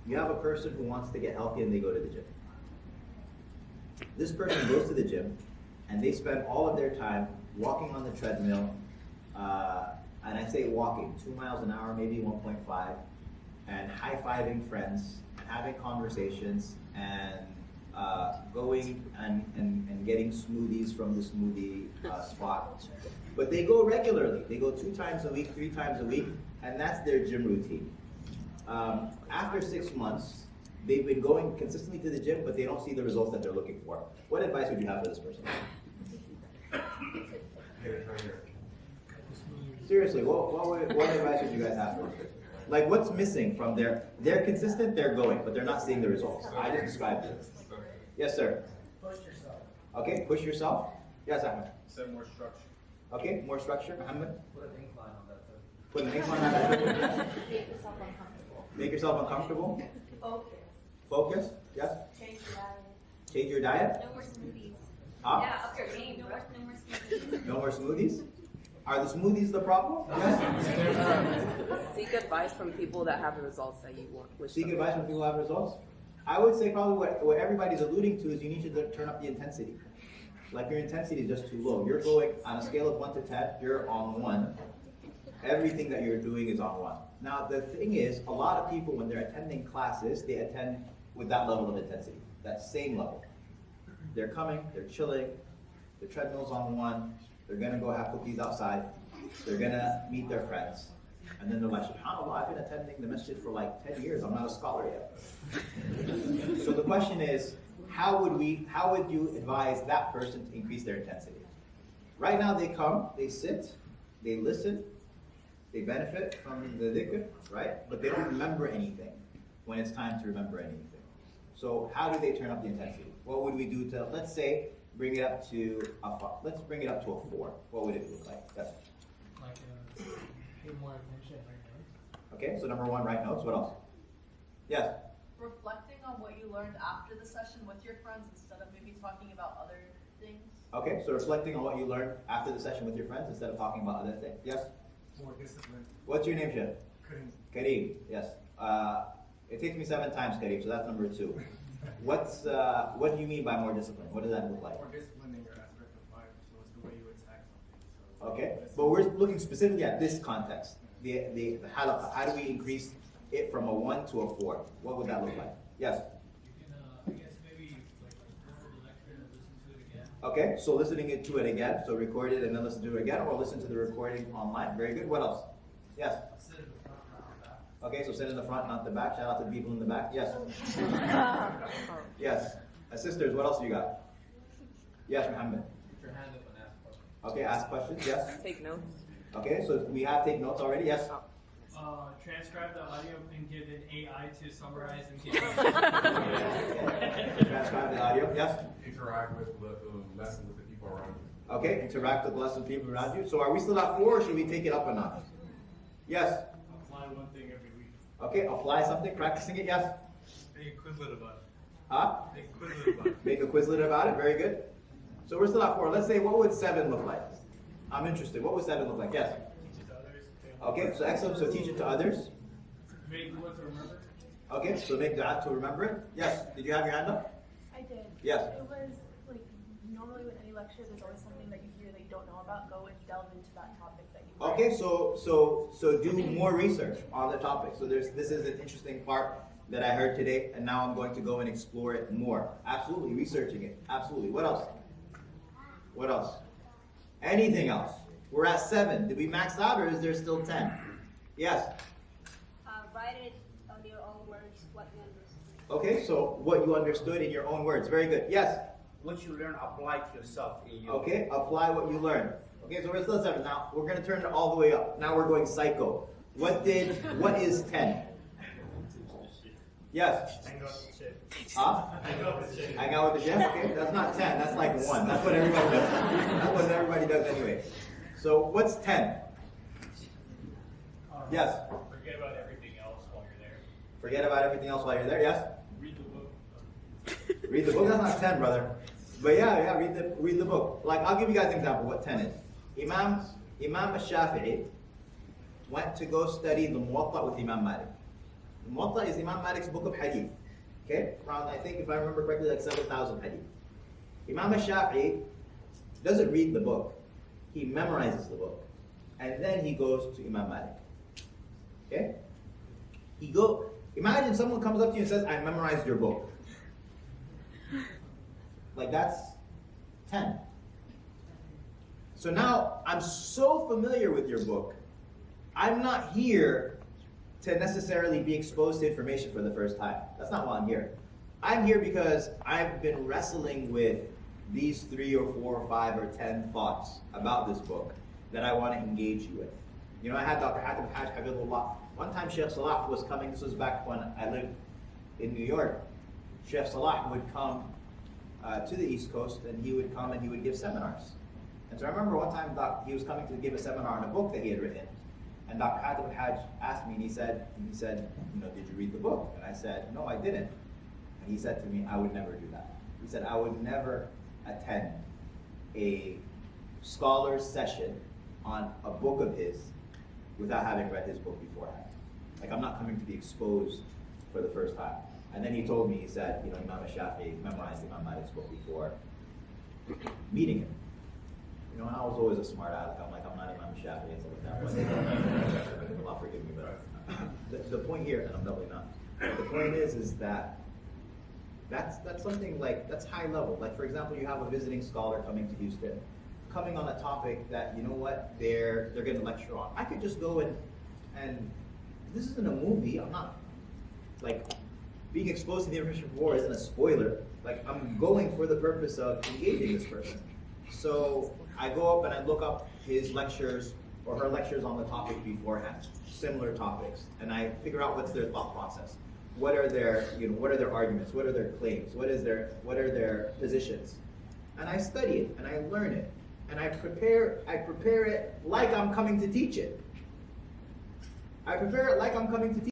You have a person who wants to get healthy and they go to the gym. This person goes to the gym and they spend all of their time walking on the treadmill, and I say walking, 2 miles an hour, maybe 1.5, and high-fiving friends, and having conversations, and going and getting smoothies from the smoothie spot. But they go regularly. They go 2 times a week, 3 times a week, and that's their gym routine. After 6 months, they've been going consistently to the gym, but they don't see the results that they're looking for. What advice would you have for this person? Seriously, what advice would you guys have? Like, what's missing from they're consistent, they're going, but they're not seeing the results. I just described it. Yes, sir. Push yourself. Okay, push yourself. Yes, Ahmed. Say more structure. Okay, more structure. Muhammad. Put an incline on that thing. Put an incline on that. Make yourself uncomfortable. Make yourself uncomfortable. Focus. Focus. Yes. Change your diet. Change your diet. No more smoothies. Huh? Yeah, up your game. No more smoothies. No more smoothies. Are the smoothies the problem? Yes. Seek advice from people that have the results that you want. Seek advice from people who have results. I would say probably what everybody's alluding to is you need to turn up the intensity. Like your intensity is just too low. You're going on a scale of 1 to 10. You're on 1. Everything that you're doing is on 1. Now the thing is, a lot of people when they're attending classes, they attend with that level of intensity, that same level. They're coming, they're chilling, the treadmill's on 1. They're gonna go have cookies outside. They're gonna meet their friends. And then they're like, SubhanAllah, I've been attending the masjid for like 10 years. I'm not a scholar yet. So the question is, how would you advise that person to increase their intensity? Right now they come, they sit, they listen, they benefit from the dhikr, right? But they don't remember anything when it's time to remember anything. So how do they turn up the intensity? What would we do to, let's say, bring it up to a 4. What would it look like? Yes. Like pay more attention right now. Okay, so number 1, write notes. What else? Yes. Reflecting on what you learned after the session with your friends instead of maybe talking about other things. Okay, so reflecting on what you learned after the session with your friends instead of talking about other things. Yes. More discipline. What's your name, Sheikh? Kareem. Kareem. Yes. It takes me 7 times, Kareem. So that's number 2. What do you mean by more discipline? What does that look like? More discipline in your aspect of life, so it's the way you attack something. So Okay, but we're looking specifically at this context. The halaqa. How do we increase it from a 1 to a 4? What would that look like? Yes. You can, I guess maybe like record the lecture and listen to it again. Okay, so listening to it again. So record it and then listen to it again, or listen to the recording online. Very good. What else? Yes. Sit in the front, not the back. Okay, so sit in the front, not the back. Shout out to the people in the back. Yes. Yes. Sisters, what else you got? Yes, Muhammad. Put your hand up and ask questions. Okay, ask questions. Yes. Take notes. Okay, so we have take notes already. Yes. Transcribe the audio and give an AI to summarize and give Transcribe the audio. Yes. interact with the lesson with the people around you. Okay, interact with less than people around you. So are we still at 4 or should we take it up a notch? Yes. apply one thing every week. Okay, apply something, practicing it. Yes. Make a Quizlet about it. Huh? Make a Quizlet about it. Make a Quizlet about it. Very good. So we're still at 4. Let's say, what would 7 look like? I'm interested. What would 7 look like? Yes. Teach it to others. Okay, so excellent. So teach it to others. Make dua to remember. Okay, so make dua to remember it. Yes. Did you have your hand up? I did. Yes. It was like normally with any lecture, there's always something that you hear that you don't know about. Go and delve into that topic that you. Okay, so do more research on the topic. So this is an interesting part that I heard today, and now I'm going to go and explore it more. Absolutely, researching it. Absolutely. What else? What else? Anything else? We're at 7. Did we max out, or is there still 10? Yes. Write it on your own words, what you understood. Okay, so what you understood in your own words. Very good. Yes. What you learn, apply to yourself in your. Okay, apply what you learned. Okay, so we're still at 7. Now we're going to turn it all the way up. Now we're going psycho. What is 10? Yes. Hang out with the chick. Huh? Hang out with the chick. Hang out with the gym? Okay, that's not 10. That's like 1. That's what everybody does. That's what everybody does anyway. So what's 10? Yes. Forget about everything else while you're there. Forget about everything else while you're there. Yes. Read the book. Read the book. That's not 10, brother. But yeah, read the book. Like, I'll give you guys an example what 10 is. Imam al-Shafi'i went to go study the Muwatta with Imam Malik. Muwatta is Imam Malik's book of hadith. Okay? Around, I think, if I remember correctly, like 7,000 hadith. Imam al-Shafi'i doesn't read the book. He memorizes the book. And then he goes to Imam Malik. Okay? Imagine someone comes up to you and says, I memorized your book. Like that's 10. So now I'm so familiar with your book, I'm not here to necessarily be exposed to information for the first time. That's not why I'm here. I'm here because I've been wrestling with these 3 or 4 or 5 or 10 thoughts about this book that I want to engage you with. You know, I had Dr. Hatim Haj Hafidhullah. One time Sheikh Salah was coming, this was back when I lived in New York. Sheikh Salah would come to the East Coast, and he would come and he would give seminars. And so I remember one time he was coming to give a seminar on a book that he had written. And Dr. Hatim Haj asked me, and he said, you know, did you read the book? And I said, no, I didn't. And he said to me, I would never do that. He said, I would never attend a scholar's session on a book of his without having read his book beforehand. Like, I'm not coming to be exposed for the first time. And then he told me, he said, you know, Imam Shafi'i memorized Imam Malik's book before meeting him. You know, and I was always a smart aleck. I'm like, I'm not Imam Shafi'i and stuff like that. Allah forgive me, but the point here, and I'm definitely not. The point is that that's something like, that's high level. Like, for example, you have a visiting scholar coming to Houston, coming on a topic that, you know what, they're going to lecture on. I could just go and this isn't a movie. I'm not, like, being exposed to the information before isn't a spoiler. Like, I'm going for the purpose of engaging this person. So I go up and I look up his lectures or her lectures on the topic beforehand, similar topics, and I figure out what's their thought process. What are their arguments? What are their claims? What are their positions? And I study it and I learn it. And I prepare it like I'm coming to teach it. I prepare it like I'm coming to teach